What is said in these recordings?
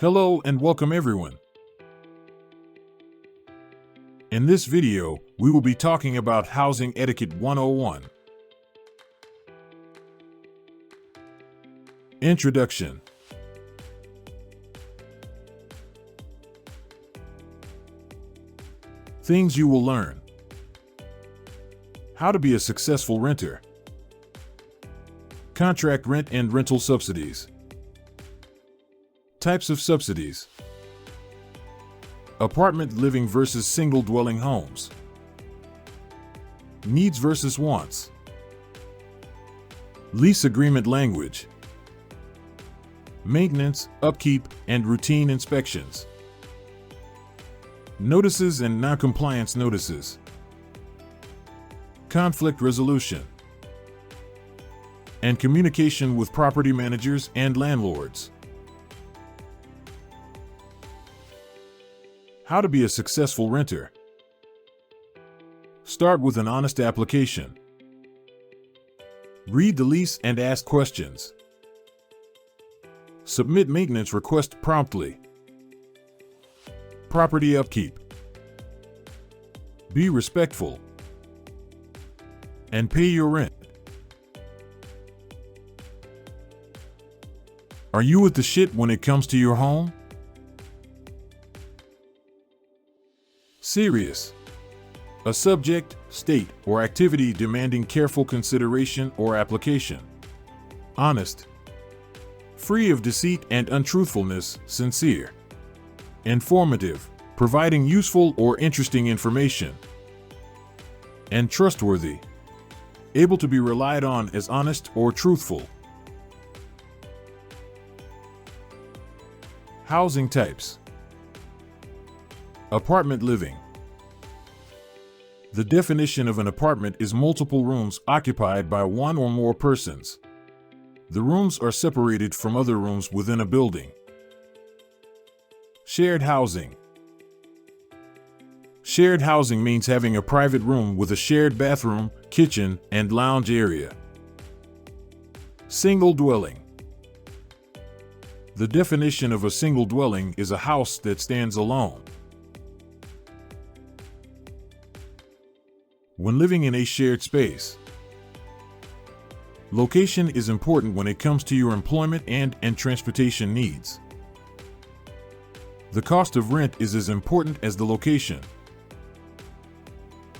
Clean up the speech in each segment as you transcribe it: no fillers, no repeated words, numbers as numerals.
Hello and welcome everyone. In this video, we will be talking about Housing Etiquette 101. Introduction. Things you will learn. How to be a successful renter. Contract rent and rental subsidies. Types of subsidies. Apartment living versus single dwelling homes. Needs versus wants. Lease agreement language. Maintenance, upkeep, and routine inspections. Notices and non-compliance notices. Conflict resolution. And communication with property managers and landlords. How to be a successful renter. Start with an honest application. Read the lease and ask questions. Submit maintenance request promptly. Property upkeep. Be respectful. And pay your rent. Are you with the shit when it comes to your home? Serious. A subject, state, or activity demanding careful consideration or application. Honest. Free of deceit and untruthfulness, sincere. Informative, providing useful or interesting information. And trustworthy. Able to be relied on as honest or truthful. Housing types. Apartment living. The definition of an apartment is multiple rooms occupied by one or more persons. The rooms are separated from other rooms within a building. Shared housing. Shared housing means having a private room with a shared bathroom, kitchen, and lounge area. Single dwelling. The definition of a single dwelling is a house that stands alone. When living in a shared space. Location is important when it comes to your employment and transportation needs. The cost of rent is as important as the location.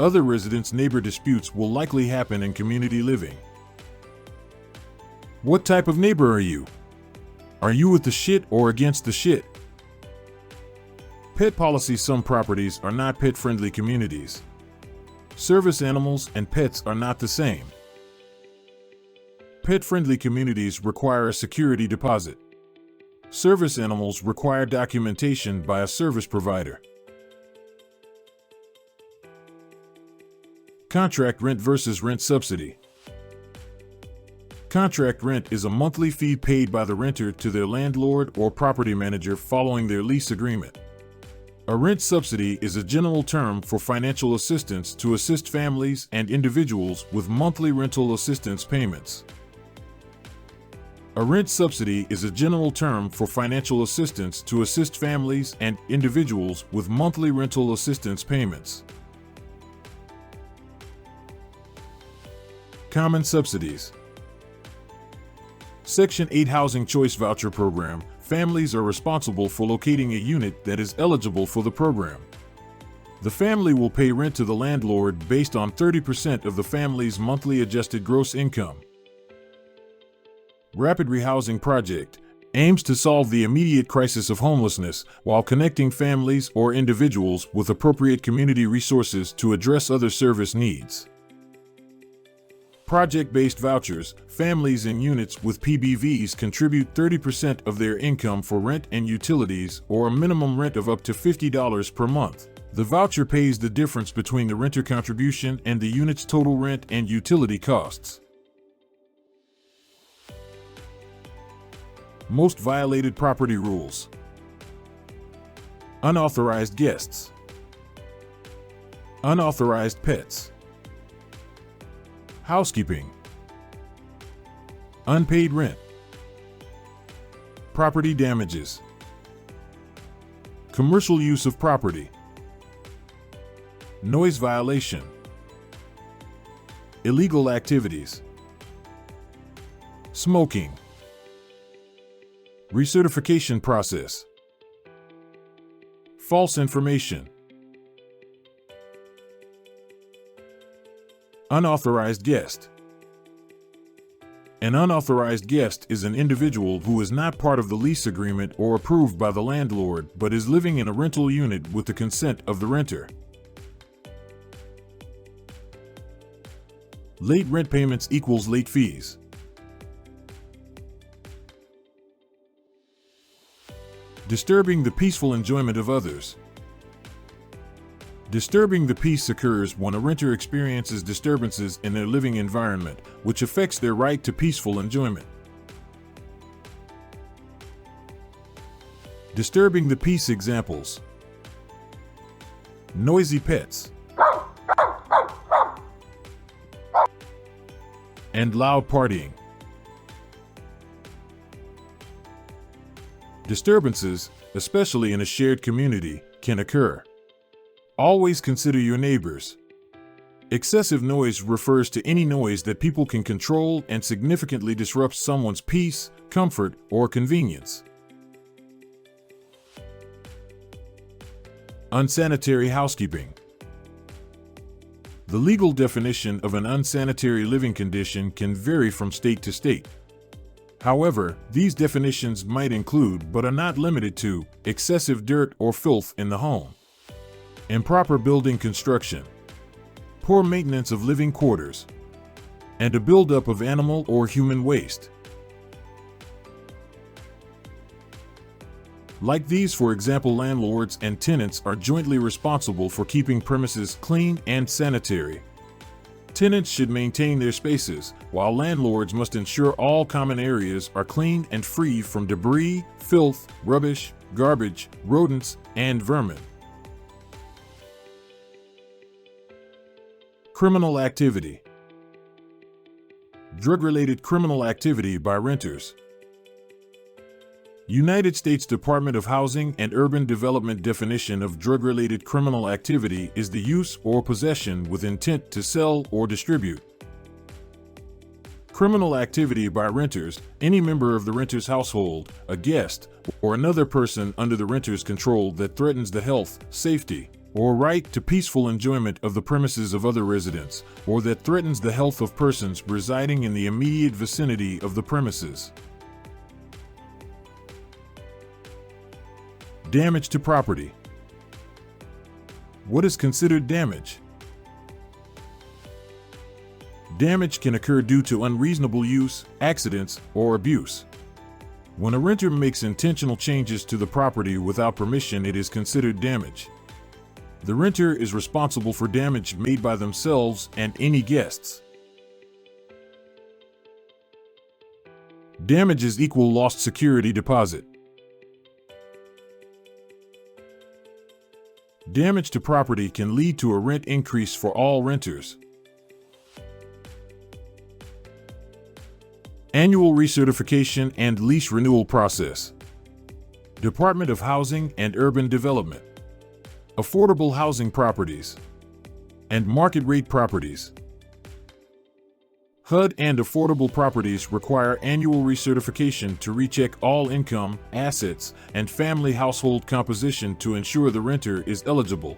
Other residents-neighbor disputes will likely happen in community living. What type of neighbor are you? Are you with the shit or against the shit? Pet policy. Some properties are not pet-friendly communities. Service animals and pets are not the same. Pet-friendly communities require a security deposit. Service animals require documentation by a service provider. Contract rent versus rent subsidy. Contract rent is a monthly fee paid by the renter to their landlord or property manager following their lease agreement. A rent subsidy is a general term for financial assistance to assist families and individuals with monthly rental assistance payments. A rent subsidy is a general term for financial assistance to assist families and individuals with monthly rental assistance payments. Common subsidies. Section 8 Housing Choice Voucher Program. Families are responsible for locating a unit that is eligible for the program. The family will pay rent to the landlord based on 30% of the family's monthly adjusted gross income. Rapid Rehousing Project aims to solve the immediate crisis of homelessness while connecting families or individuals with appropriate community resources to address other service needs. Project-based vouchers. Families in units with PBVs contribute 30% of their income for rent and utilities, or a minimum rent of up to $50 per month. The voucher pays the difference between the renter contribution and the unit's total rent and utility costs. Most violated property rules. Unauthorized guests. Unauthorized pets. Housekeeping. Unpaid rent. Property damages. Commercial use of property. Noise violation. Illegal activities. Smoking. Recertification process. False information. Unauthorized guest. An unauthorized guest is an individual who is not part of the lease agreement or approved by the landlord but is living in a rental unit with the consent of the renter. Late rent payments equals late fees. Disturbing the peaceful enjoyment of others. Disturbing the peace occurs when a renter experiences disturbances in their living environment, which affects their right to peaceful enjoyment. Disturbing the peace examples. Noisy pets. And loud partying. Disturbances, especially in a shared community, can occur. Always consider your neighbors. Excessive noise refers to any noise that people can control and significantly disrupts someone's peace, comfort, or convenience. Unsanitary housekeeping. The legal definition of an unsanitary living condition can vary from state to state. However, these definitions might include, but are not limited to, excessive dirt or filth in the home, improper building construction, poor maintenance of living quarters, and a buildup of animal or human waste. Like these, for example, landlords and tenants are jointly responsible for keeping premises clean and sanitary. Tenants should maintain their spaces, while landlords must ensure all common areas are clean and free from debris, filth, rubbish, garbage, rodents, and vermin. Criminal activity. Drug-related criminal activity by renters. United States Department of Housing and Urban Development definition of drug-related criminal activity is the use or possession with intent to sell or distribute. Criminal activity by renters, any member of the renter's household, a guest, or another person under the renter's control that threatens the health, safety, or right to peaceful enjoyment of the premises of other residents, or that threatens the health of persons residing in the immediate vicinity of the premises. Damage to property. What is considered damage? Damage can occur due to unreasonable use, accidents, or abuse. When a renter makes intentional changes to the property without permission, it is considered damage. The renter is responsible for damage made by themselves and any guests. Damages equal lost security deposit. Damage to property can lead to a rent increase for all renters. Annual recertification and lease renewal process. Department of Housing and Urban Development. Affordable housing properties and market rate properties. HUD and affordable properties require annual recertification to recheck all income, assets, and family household composition to ensure the renter is eligible.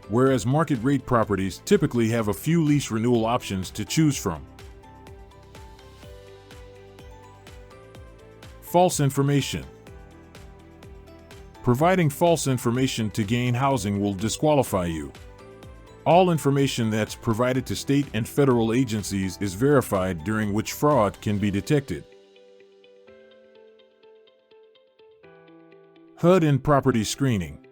Whereas market rate properties typically have a few lease renewal options to choose from. False information. Providing false information to gain housing will disqualify you. All information that's provided to state and federal agencies is verified, during which fraud can be detected. HUD and property screening.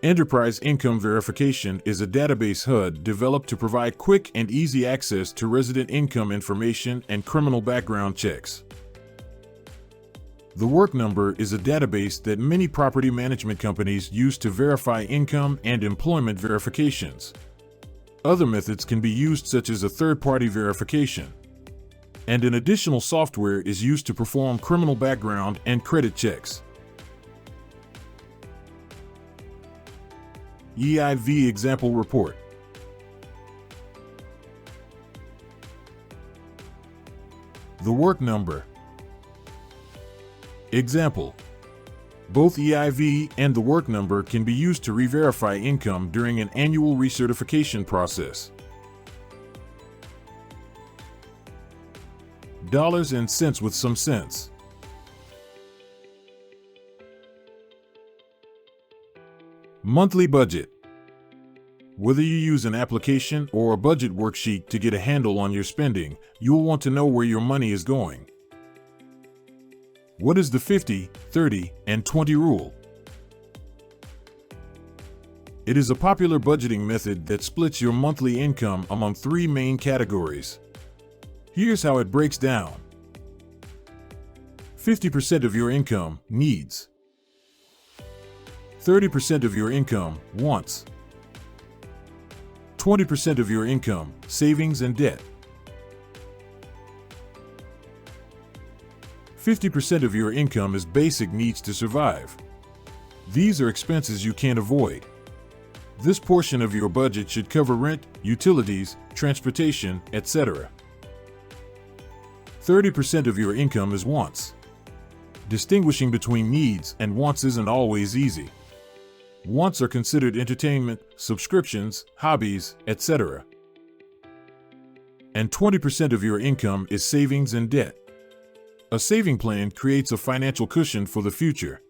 Enterprise Income Verification is a database HUD developed to provide quick and easy access to resident income information and criminal background checks. The Work Number is a database that many property management companies use to verify income and employment verifications. Other methods can be used, such as a third-party verification. And an additional software is used to perform criminal background and credit checks. EIV Example Report. The work number. Example. Both EIV and the work number can be used to re-verify income during an annual recertification process. Dollars and cents with some sense. Monthly budget. Whether you use an application or a budget worksheet to get a handle on your spending, you will want to know where your money is going. What is the 50, 30, and 20 rule? It is a popular budgeting method that splits your monthly income among three main categories. Here's how it breaks down. 50% of your income, needs. 30% of your income, wants. 20% of your income, savings and debt. 50% of your income is basic needs to survive. These are expenses you can't avoid. This portion of your budget should cover rent, utilities, transportation, etc. 30% of your income is wants. Distinguishing between needs and wants isn't always easy. Wants are considered entertainment, subscriptions, hobbies, etc. And 20% of your income is savings and debt. A saving plan creates a financial cushion for the future.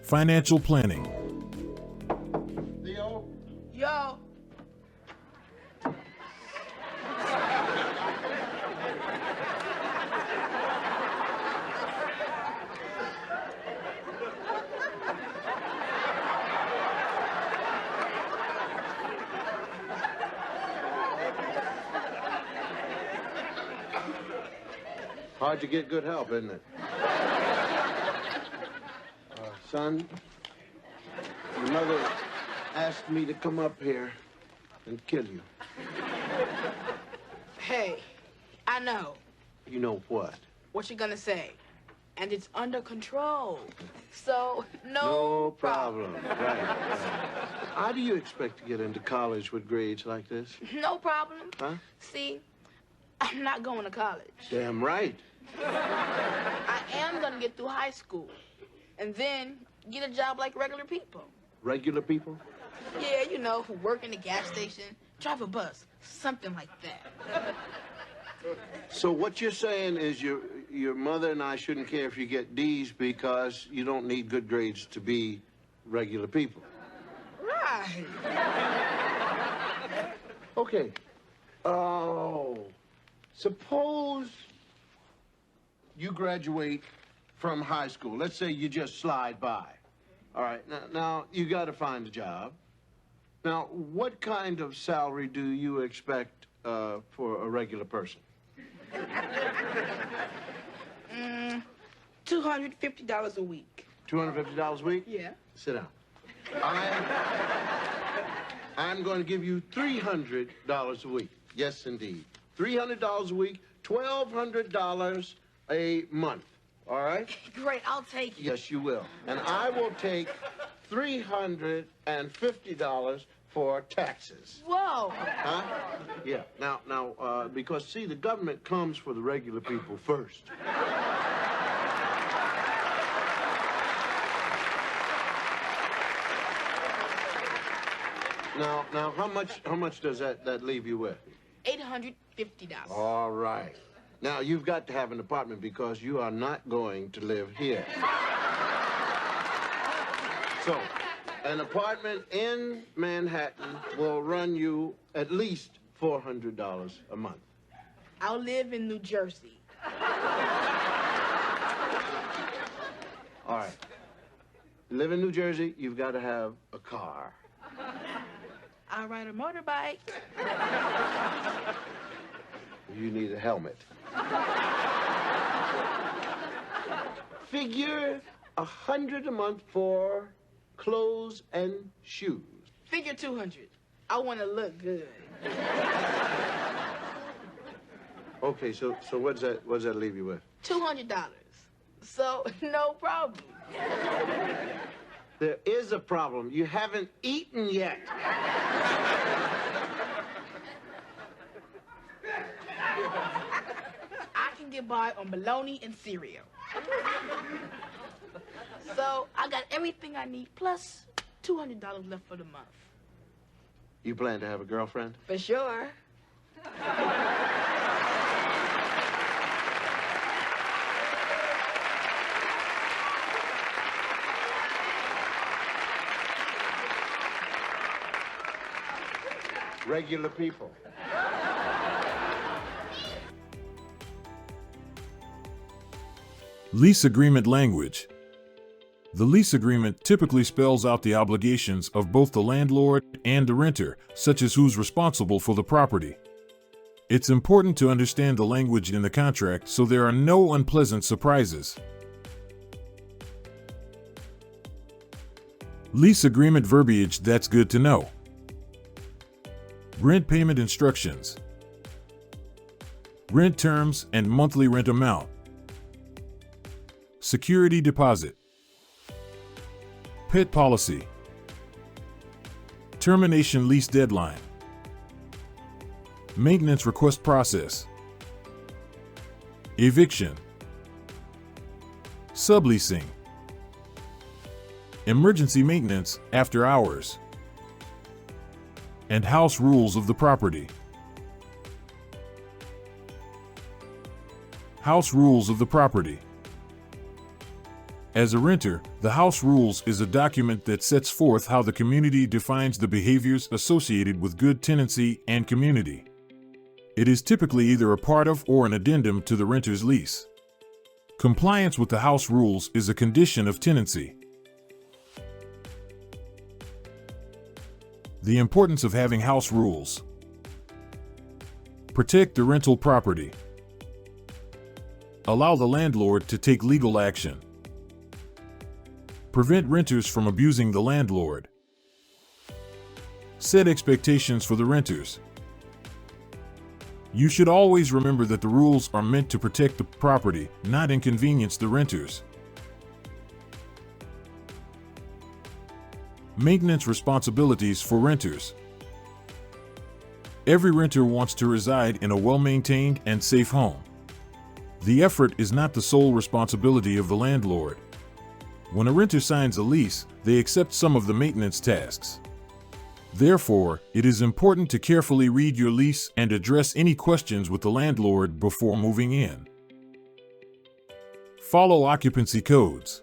Financial planning. Theo? Yo. Hard to get good help, isn't it? Son, your mother asked me to come up here and kill you. Hey, I know You know what? what you're gonna say. And it's under control. So, no No problem. Right. How do you expect to get into college with grades like this? No problem. Huh? See, I'm not going to college. Damn right. I am gonna get through high school. And then get a job like regular people. Regular people? Yeah, you know, work in the gas station, drive a bus, something like that. So what you're saying is your mother and I shouldn't care if you get D's because you don't need good grades to be regular people. Right. Okay. Oh, suppose you graduate from high school. Let's say you just slide by. All right, now you got to find a job. Now, what kind of salary do you expect for a regular person? $250 a week. $250 a week? Yeah. Sit down. I'm going to give you $300 a week. Yes, indeed. $300 a week, $1,200 a month. All right? Great, I'll take it. Yes, you will. And I will take $350 for taxes. Whoa. Huh? Yeah. Now, because, see, the government comes for the regular people first. Now, how much does that leave you with? $850. All right. Now, you've got to have an apartment because you are not going to live here. So, an apartment in Manhattan will run you at least $400 a month. I'll live in New Jersey. All right. Live in New Jersey, you've got to have a car. I'll ride a motorbike. You need a helmet. Figure $100 a month for clothes and shoes. Figure 200. I want to look good. Okay, so what does that leave you with? $200. So, no problem. There is a problem. You haven't eaten yet. I can get by on bologna and cereal. So I got everything I need, plus $200 left for the month. You plan to have a girlfriend? For sure. Regular people. Lease agreement language. The lease agreement typically spells out the obligations of both the landlord and the renter, such as who's responsible for the property. It's important to understand the language in the contract so there are no unpleasant surprises. Lease agreement verbiage that's good to know. Rent payment instructions. Rent terms and monthly rent amount. Security deposit. Pet policy. Termination lease deadline. Maintenance request process. Eviction. Subleasing. Emergency maintenance after hours. And house rules of the property. House rules of the property. As a renter, the house rules is a document that sets forth how the community defines the behaviors associated with good tenancy and community. It is typically either a part of or an addendum to the renter's lease. Compliance with the house rules is a condition of tenancy. The importance of having house rules. Protect the rental property. Allow the landlord to take legal action. Prevent renters from abusing the landlord. Set expectations for the renters. You should always remember that the rules are meant to protect the property, not inconvenience the renters. Maintenance responsibilities for renters. Every renter wants to reside in a well-maintained and safe home. The effort is not the sole responsibility of the landlord. When a renter signs a lease, they accept some of the maintenance tasks. Therefore, it is important to carefully read your lease and address any questions with the landlord before moving in. Follow occupancy codes.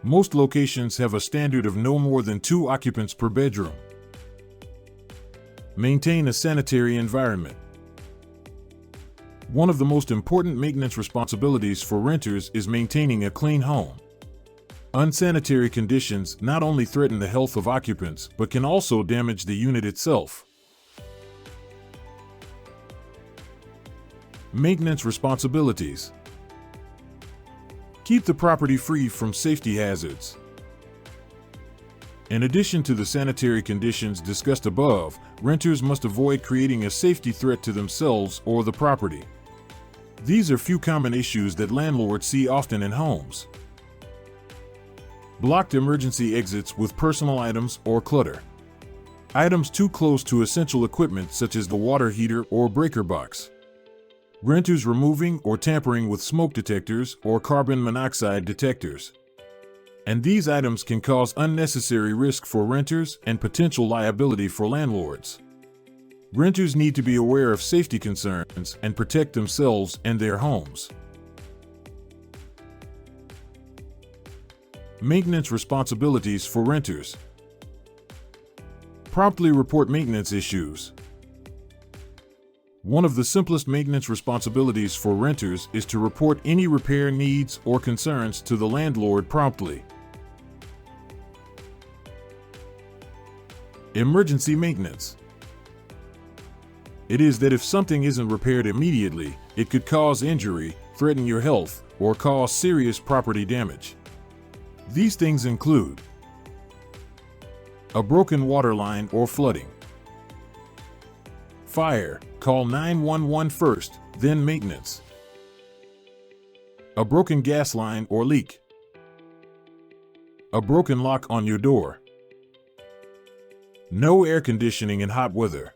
Most locations have a standard of no more than 2 occupants per bedroom. Maintain a sanitary environment. One of the most important maintenance responsibilities for renters is maintaining a clean home. Unsanitary conditions not only threaten the health of occupants, but can also damage the unit itself. Maintenance responsibilities. Keep the property free from safety hazards. In addition to the sanitary conditions discussed above, renters must avoid creating a safety threat to themselves or the property. These are few common issues that landlords see often in homes. Blocked emergency exits with personal items or clutter. Items too close to essential equipment such as the water heater or breaker box. Renters removing or tampering with smoke detectors or carbon monoxide detectors. And these items can cause unnecessary risk for renters and potential liability for landlords. Renters need to be aware of safety concerns and protect themselves and their homes. Maintenance responsibilities for renters. Promptly report maintenance issues. One of the simplest maintenance responsibilities for renters is to report any repair needs or concerns to the landlord promptly. Emergency maintenance. It is that if something isn't repaired immediately, it could cause injury, threaten your health, or cause serious property damage. These things include a broken water line or flooding. Fire, call 911 first, then maintenance. A broken gas line or leak. A broken lock on your door. No air conditioning in hot weather.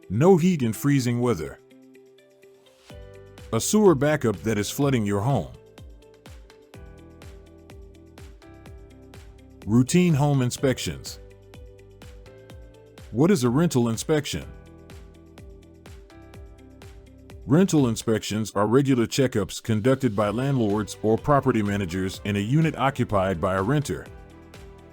No heat in freezing weather. A sewer backup that is flooding your home. Routine home inspections. What is a rental inspection? Rental inspections are regular checkups conducted by landlords or property managers in a unit occupied by a renter.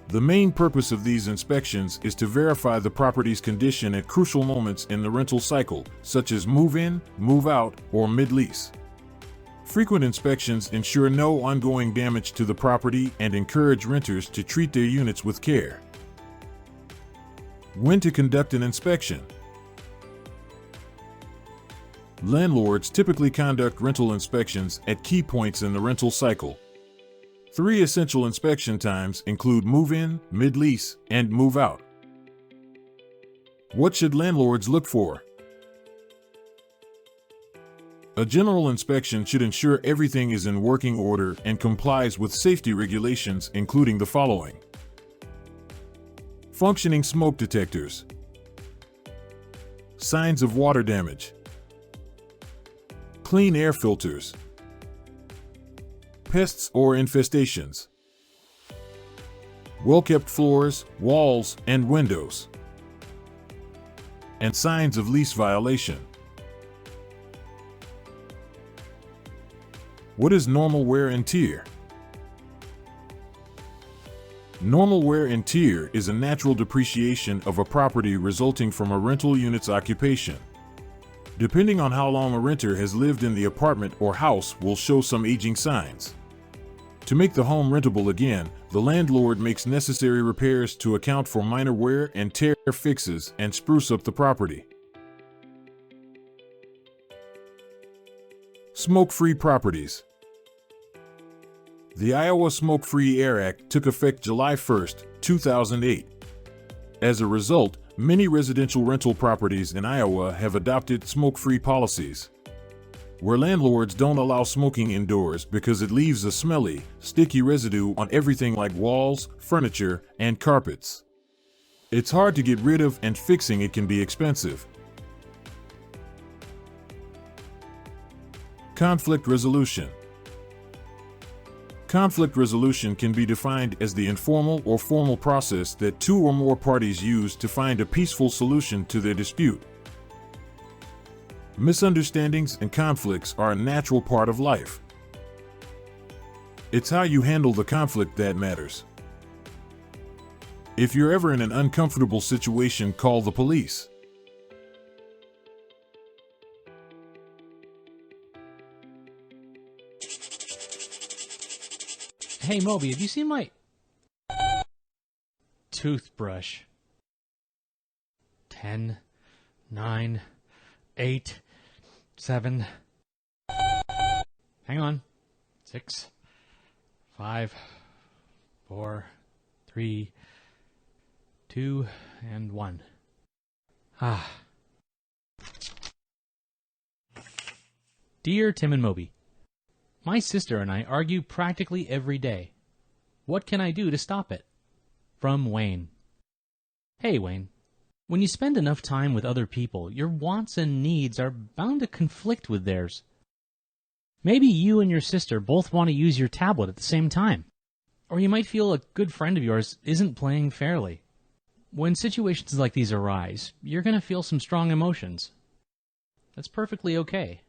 The main purpose of these inspections is to verify the property's condition at crucial moments in the rental cycle, such as move-in, move-out, or mid-lease. Frequent inspections ensure no ongoing damage to the property and encourage renters to treat their units with care. When to conduct an inspection? Landlords typically conduct rental inspections at key points in the rental cycle. 3 essential inspection times include move-in, mid-lease, and move-out. What should landlords look for? A general inspection should ensure everything is in working order and complies with safety regulations, including the following: functioning smoke detectors, signs of water damage, clean air filters, pests or infestations, well-kept floors, walls, and windows, and signs of lease violation. What is normal wear and tear? Normal wear and tear is a natural depreciation of a property resulting from a rental unit's occupation. Depending on how long a renter has lived in the apartment or house will show some aging signs. To make the home rentable again, the landlord makes necessary repairs to account for minor wear and tear fixes and spruce up the property. Smoke-free properties. The Iowa Smoke-Free Air Act took effect July 1, 2008. As a result, many residential rental properties in Iowa have adopted smoke-free policies, where landlords don't allow smoking indoors because it leaves a smelly, sticky residue on everything like walls, furniture, and carpets. It's hard to get rid of, and fixing it can be expensive. Conflict resolution. Conflict resolution can be defined as the informal or formal process that 2 or more parties use to find a peaceful solution to their dispute. Misunderstandings and conflicts are a natural part of life. It's how you handle the conflict that matters. If you're ever in an uncomfortable situation, call the police. Hey Moby, have you seen my toothbrush? 10, 9, 8, 7. Hang on. 6, 5, 4, 3, 2, and 1. Dear Tim and Moby, my sister and I argue practically every day. What can I do to stop it? From Wayne. Hey Wayne, when you spend enough time with other people, your wants and needs are bound to conflict with theirs. Maybe you and your sister both want to use your tablet at the same time. Or you might feel a good friend of yours isn't playing fairly. When situations like these arise, you're going to feel some strong emotions. That's perfectly okay.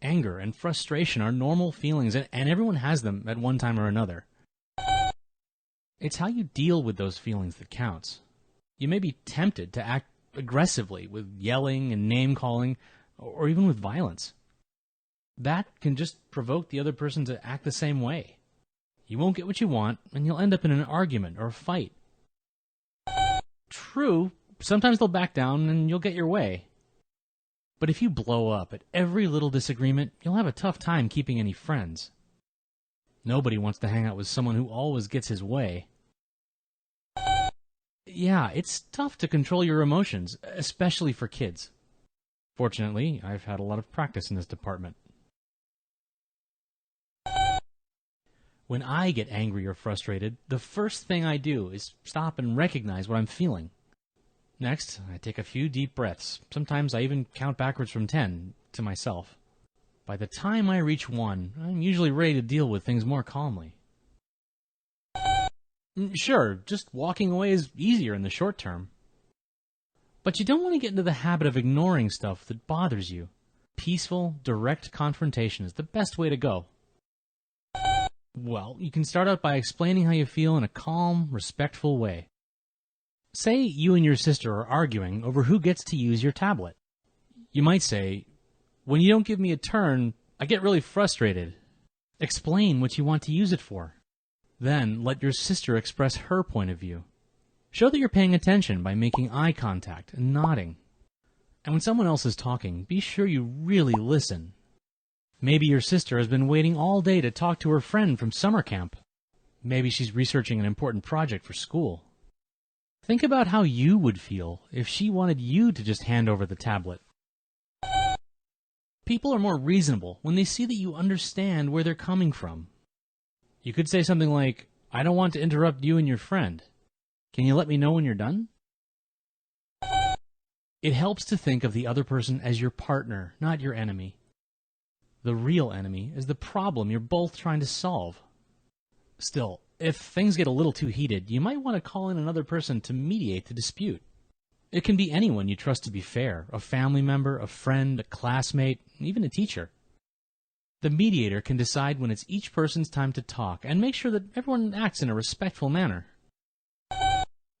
Anger and frustration are normal feelings, and everyone has them at one time or another. It's how you deal with those feelings that counts. You may be tempted to act aggressively with yelling and name-calling, or even with violence. That can just provoke the other person to act the same way. You won't get what you want, and you'll end up in an argument or a fight. True, sometimes they'll back down and you'll get your way. But if you blow up at every little disagreement, you'll have a tough time keeping any friends. Nobody wants to hang out with someone who always gets his way. Yeah, it's tough to control your emotions, especially for kids. Fortunately, I've had a lot of practice in this department. When I get angry or frustrated, the first thing I do is stop and recognize what I'm feeling. Next, I take a few deep breaths. Sometimes I even count backwards from 10 to myself. By the time I reach 1, I'm usually ready to deal with things more calmly. Sure, just walking away is easier in the short term. But you don't want to get into the habit of ignoring stuff that bothers you. Peaceful, direct confrontation is the best way to go. Well, you can start out by explaining how you feel in a calm, respectful way. Say you and your sister are arguing over who gets to use your tablet. You might say, "When you don't give me a turn, I get really frustrated." Explain what you want to use it for. Then let your sister express her point of view. Show that you're paying attention by making eye contact and nodding. And when someone else is talking, be sure you really listen. Maybe your sister has been waiting all day to talk to her friend from summer camp. Maybe she's researching an important project for school. Think about how you would feel if she wanted you to just hand over the tablet. People are more reasonable when they see that you understand where they're coming from. You could say something like, "I don't want to interrupt you and your friend. Can you let me know when you're done?" It helps to think of the other person as your partner, not your enemy. The real enemy is the problem you're both trying to solve. Still, if things get a little too heated, you might want to call in another person to mediate the dispute. It can be anyone you trust to be fair, a family member, a friend, a classmate, even a teacher. The mediator can decide when it's each person's time to talk and make sure that everyone acts in a respectful manner.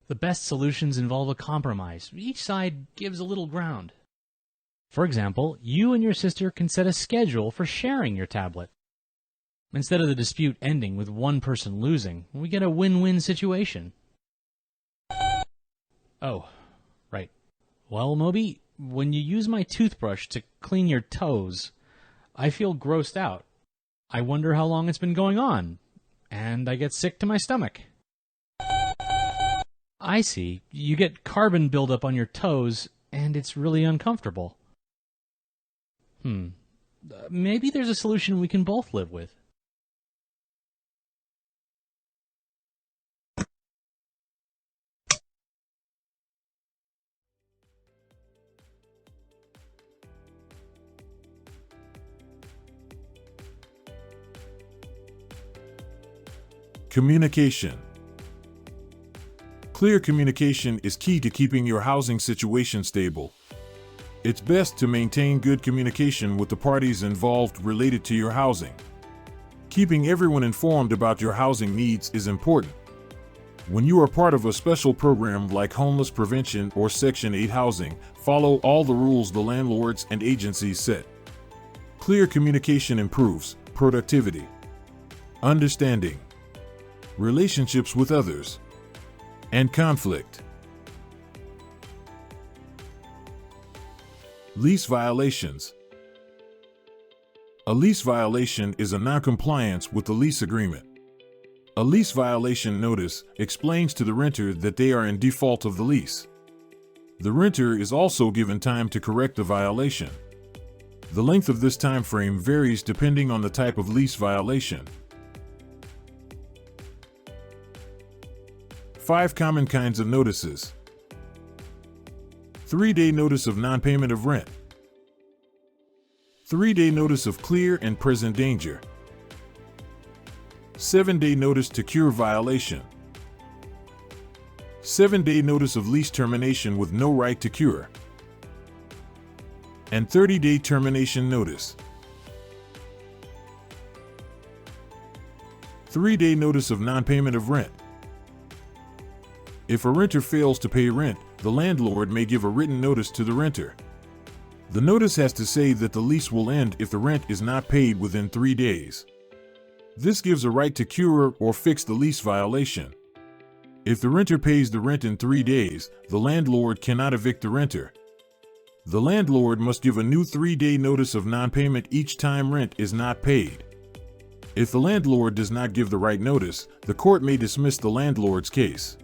The best solutions involve a compromise. Each side gives a little ground. For example, you and your sister can set a schedule for sharing your tablet. Instead of the dispute ending with one person losing, we get a win-win situation. Oh, right. Well, Moby, when you use my toothbrush to clean your toes, I feel grossed out. I wonder how long it's been going on, and I get sick to my stomach. I see. You get carbon buildup on your toes, and it's really uncomfortable. Maybe there's a solution we can both live with. Communication. Clear communication is key to keeping your housing situation stable. It's best to maintain good communication with the parties involved related to your housing. Keeping everyone informed about your housing needs is important. When you are part of a special program like homeless prevention or Section 8 housing, follow all the rules the landlords and agencies set. Clear communication improves productivity, understanding, relationships with others, and conflict. Lease violations. A lease violation is a non-compliance with the lease agreement. A lease violation notice explains to the renter that they are in default of the lease. The renter is also given time to correct the violation. The length of this time frame varies depending on the type of lease violation. 5 common kinds of notices. 3-day notice of non-payment of rent. 3-day notice of clear and present danger. 7-day notice to cure violation. 7-day notice of lease termination with no right to cure. And 30-day termination notice. 3-day notice of non-payment of rent. If a renter fails to pay rent, the landlord may give a written notice to the renter. The notice has to say that the lease will end if the rent is not paid within 3 days. This gives a right to cure or fix the lease violation. If the renter pays the rent in 3 days, the landlord cannot evict the renter. The landlord must give a new 3-day notice of non-payment each time rent is not paid. If the landlord does not give the right notice, the court may dismiss the landlord's case.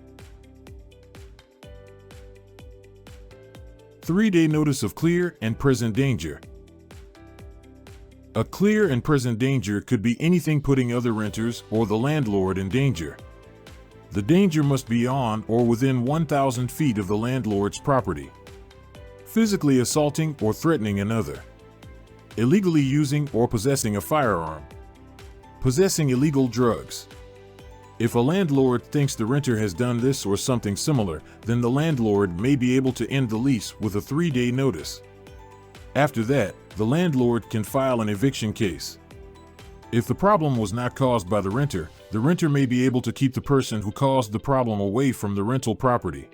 3-day notice of clear and present danger. A clear and present danger could be anything putting other renters or the landlord in danger. The danger must be on or within 1,000 feet of the landlord's property. Physically assaulting or threatening another. Illegally using or possessing a firearm. Possessing illegal drugs. If a landlord thinks the renter has done this or something similar, then the landlord may be able to end the lease with a 3-day notice. After that, the landlord can file an eviction case. If the problem was not caused by the renter may be able to keep the person who caused the problem away from the rental property.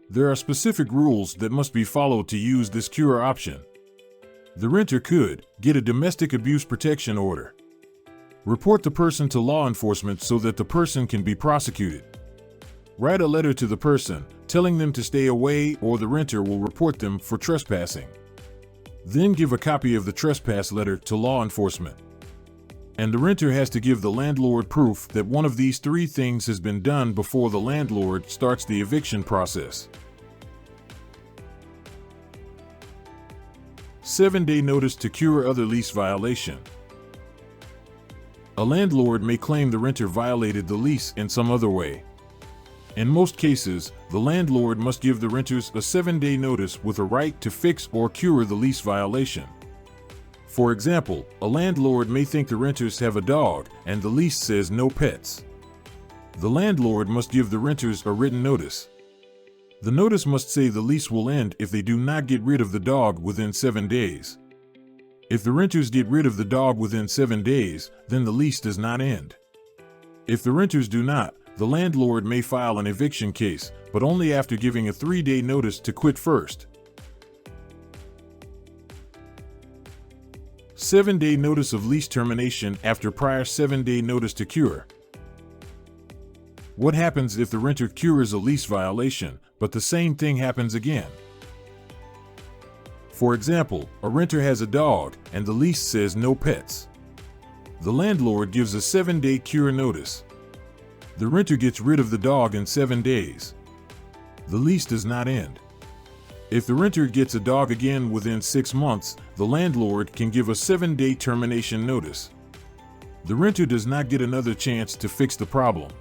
There are specific rules that must be followed to use this cure option. The renter could get a domestic abuse protection order. Report the person to law enforcement so that the person can be prosecuted. Write a letter to the person, telling them to stay away, or the renter will report them for trespassing. Then give a copy of the trespass letter to law enforcement. And the renter has to give the landlord proof that one of these 3 things has been done before the landlord starts the eviction process. 7-day notice to cure other lease violation. A landlord may claim the renter violated the lease in some other way. In most cases, the landlord must give the renters a 7-day notice with a right to fix or cure the lease violation. For example, a landlord may think the renters have a dog and the lease says no pets. The landlord must give the renters a written notice. The notice must say the lease will end if they do not get rid of the dog within 7 days. If the renters get rid of the dog within 7 days, then the lease does not end. If the renters do not, the landlord may file an eviction case, but only after giving a 3-day notice to quit first. 7-day notice of lease termination after prior 7-day notice to cure. What happens if the renter cures a lease violation, but the same thing happens again? For example, a renter has a dog and the lease says no pets. The landlord gives a 7-day cure notice. The renter gets rid of the dog in 7 days. The lease does not end. If the renter gets a dog again within 6 months, the landlord can give a 7-day termination notice. The renter does not get another chance to fix the problem.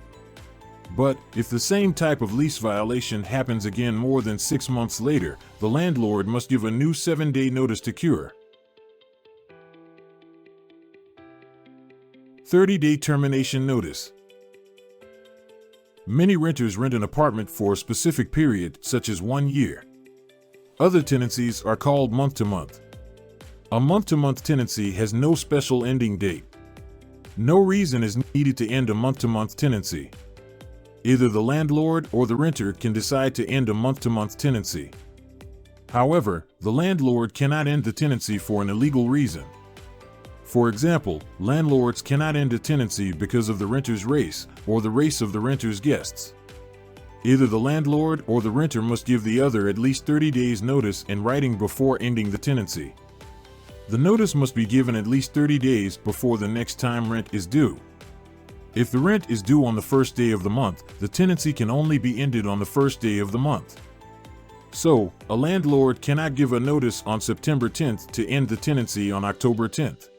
But if the same type of lease violation happens again more than 6 months later, the landlord must give a new 7-day notice to cure. 30-day termination notice. Many renters rent an apartment for a specific period, such as 1 year. Other tenancies are called month-to-month. A month-to-month tenancy has no special ending date. No reason is needed to end a month-to-month tenancy. Either the landlord or the renter can decide to end a month-to-month tenancy. However, the landlord cannot end the tenancy for an illegal reason. For example, landlords cannot end a tenancy because of the renter's race or the race of the renter's guests. Either the landlord or the renter must give the other at least 30 days notice in writing before ending the tenancy. The notice must be given at least 30 days before the next time rent is due. If the rent is due on the first day of the month, the tenancy can only be ended on the first day of the month. So, a landlord cannot give a notice on September 10th to end the tenancy on October 10th.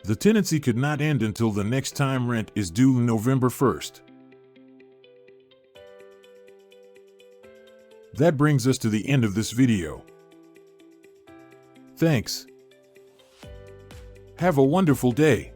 The tenancy could not end until the next time rent is due November 1st. That brings us to the end of this video. Thanks. Have a wonderful day.